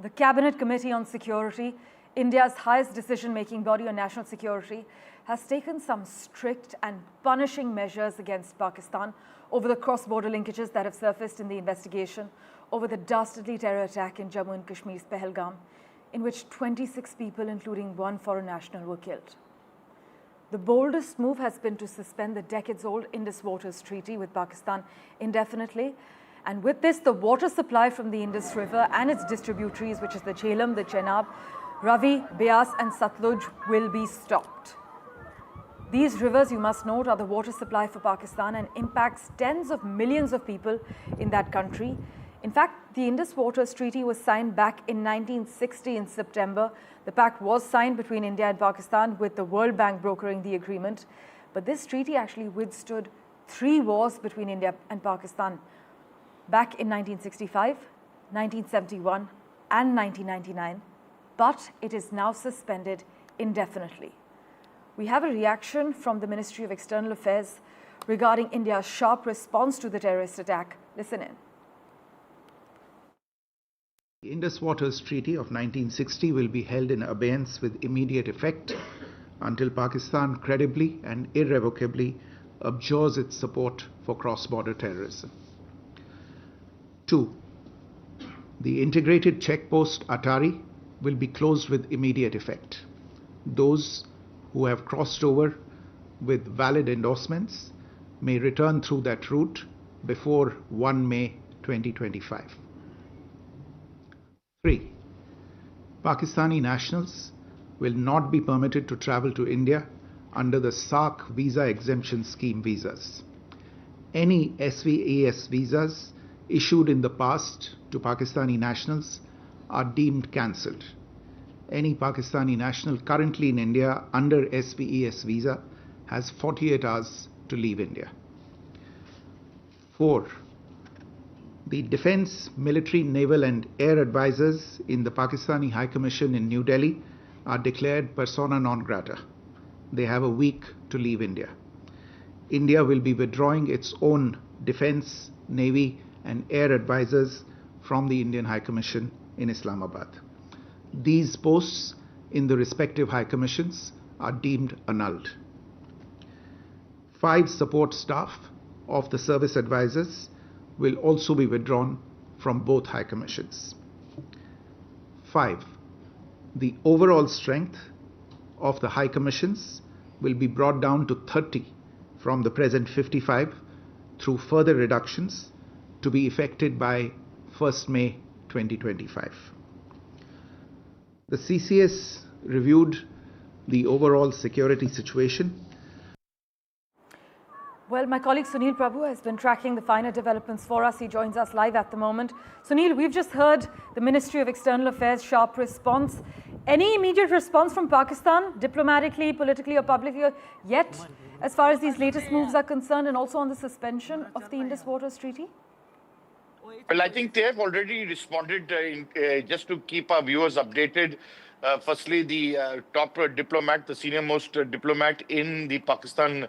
The Cabinet Committee on Security, India's highest decision-making body on national security, has taken some strict and punishing measures against Pakistan over the cross-border linkages that have surfaced in the investigation over the dastardly terror attack in Jammu and Kashmir's Pahalgam, in which 26 people, including one foreign national, were killed. The boldest move has been to suspend the decades-old Indus Waters Treaty with Pakistan indefinitely. And with this, the water supply from the Indus River and its distributaries, which is the Jhelum, the Chenab, Ravi, Beas and Satluj, will be stopped. These rivers, you must note, are the water supply for Pakistan and impacts tens of millions of people in that country. In fact, the Indus Waters Treaty was signed back in 1960 in September. The pact was signed between India and Pakistan, with the World Bank brokering the agreement. But this treaty actually withstood 3 wars between India and Pakistan back in 1965, 1971 and 1999. But it is now suspended indefinitely. We have a reaction from the Ministry of External Affairs regarding India's sharp response to the terrorist attack. Listen in. The Indus Waters Treaty of 1960 will be held in abeyance with immediate effect until Pakistan credibly and irrevocably abjures its support for cross-border terrorism. 2. The integrated checkpost Atari will be closed with immediate effect. Those who have crossed over with valid endorsements may return through that route before 1 May 2025. 3. Pakistani nationals will not be permitted to travel to India under the SAARC visa exemption scheme visas. Any SVES visas issued in the past to Pakistani nationals are deemed cancelled. Any Pakistani national currently in India under SVES visa has 48 hours to leave India. 4. The Defence, Military, Naval and Air advisors in the Pakistani High Commission in New Delhi are declared persona non grata. They have a week to leave India. India will be withdrawing its own Defence, Navy and Air advisors from the Indian High Commission in Islamabad. These posts in the respective High Commissions are deemed annulled. 5 support staff of the service advisors will also be withdrawn from both High Commissions. 5. The overall strength of the High Commissions will be brought down to 30 from the present 55 through further reductions to be effected by 1st May 2025. The CCS reviewed the overall security situation. Well, my colleague Sunil Prabhu has been tracking the finer developments for us. He joins us live at the moment. Sunil, we've just heard the Ministry of External Affairs' sharp response. Any immediate response from Pakistan, diplomatically, politically or publicly, yet, as far as these latest moves are concerned, and also on the suspension of the Indus Waters Treaty? Well, I think they have already responded. Just to keep our viewers updated, firstly, the top diplomat, the senior-most diplomat in the Pakistan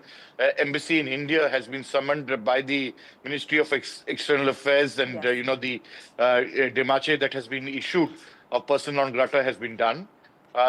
embassy in India has been summoned by the Ministry of External Affairs, and yes. The demarche that has been issued of persona non grata has been done.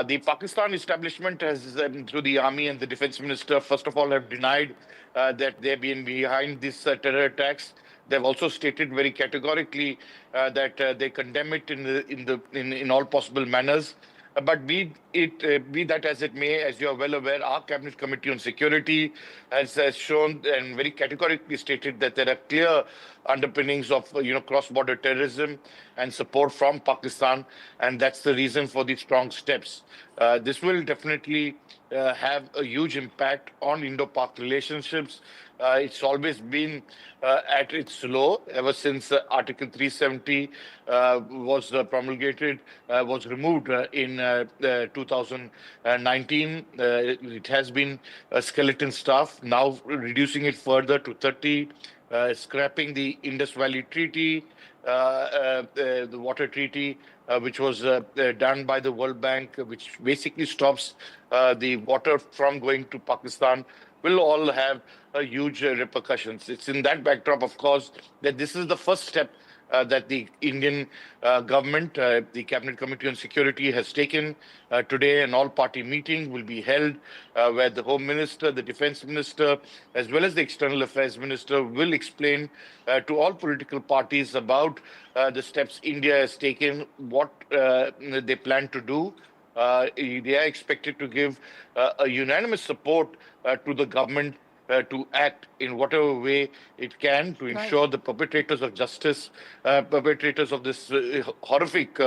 The Pakistan establishment has, through the army and the defense minister, first of all, have denied that they've been behind these terror attacks. They've also stated very categorically that they condemn it in all possible manners. But be that as it may, as you are well aware, our Cabinet Committee on Security has shown and very categorically stated that there are clear underpinnings of cross-border terrorism and support from Pakistan, and that's the reason for these strong steps. This will definitely have a huge impact on Indo-Pak relationships. It's always been at its low ever since Article 370 was promulgated, was removed in 2019. It has been a skeleton staff, now reducing it further to 30, scrapping the Indus Valley Treaty, the Water Treaty, which was done by the World Bank, which basically stops the water from going to Pakistan, will all have huge repercussions. It's in that backdrop, of course, that this is the first step that the Indian government, the Cabinet Committee on Security has taken. Today an all-party meeting will be held where the Home Minister, the Defence Minister, as well as the External Affairs Minister will explain to all political parties about the steps India has taken, what they plan to do. They are expected to give a unanimous support to the government to act in whatever way it can to ensure the perpetrators of justice, perpetrators of this horrific,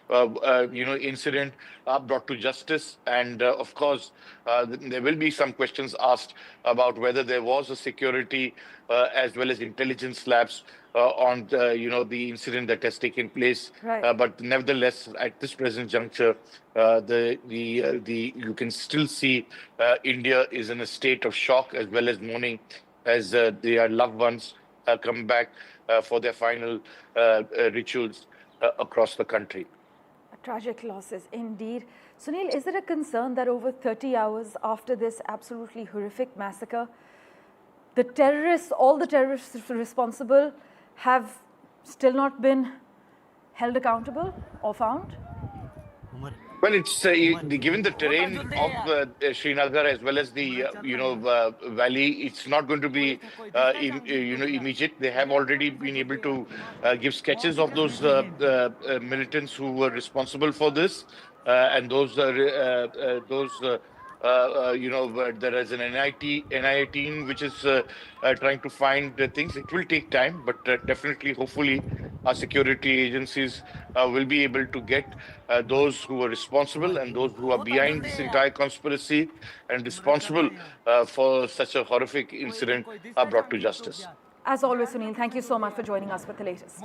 incident are brought to justice. And of course, there will be some questions asked about whether there was a security as well as intelligence lapse on the incident that has taken place. But nevertheless, at this present juncture, you can still see India is in a state of shock as well as mourning as their loved ones come back for their final rituals across the country. Tragic losses indeed. Sunil, is it a concern that over 30 hours after this absolutely horrific massacre, all the terrorists responsible have still not been held accountable or found? Well, it's given the terrain of Srinagar as well as the valley, it's not going to be immediate. They have already been able to give sketches of those militants who were responsible for this, and there is an NIA team which is trying to find things. It will take time, but definitely, hopefully, our security agencies will be able to get those who are responsible and those who are behind this entire conspiracy and responsible for such a horrific incident are brought to justice. As always, Sunil, thank you so much for joining us with the latest.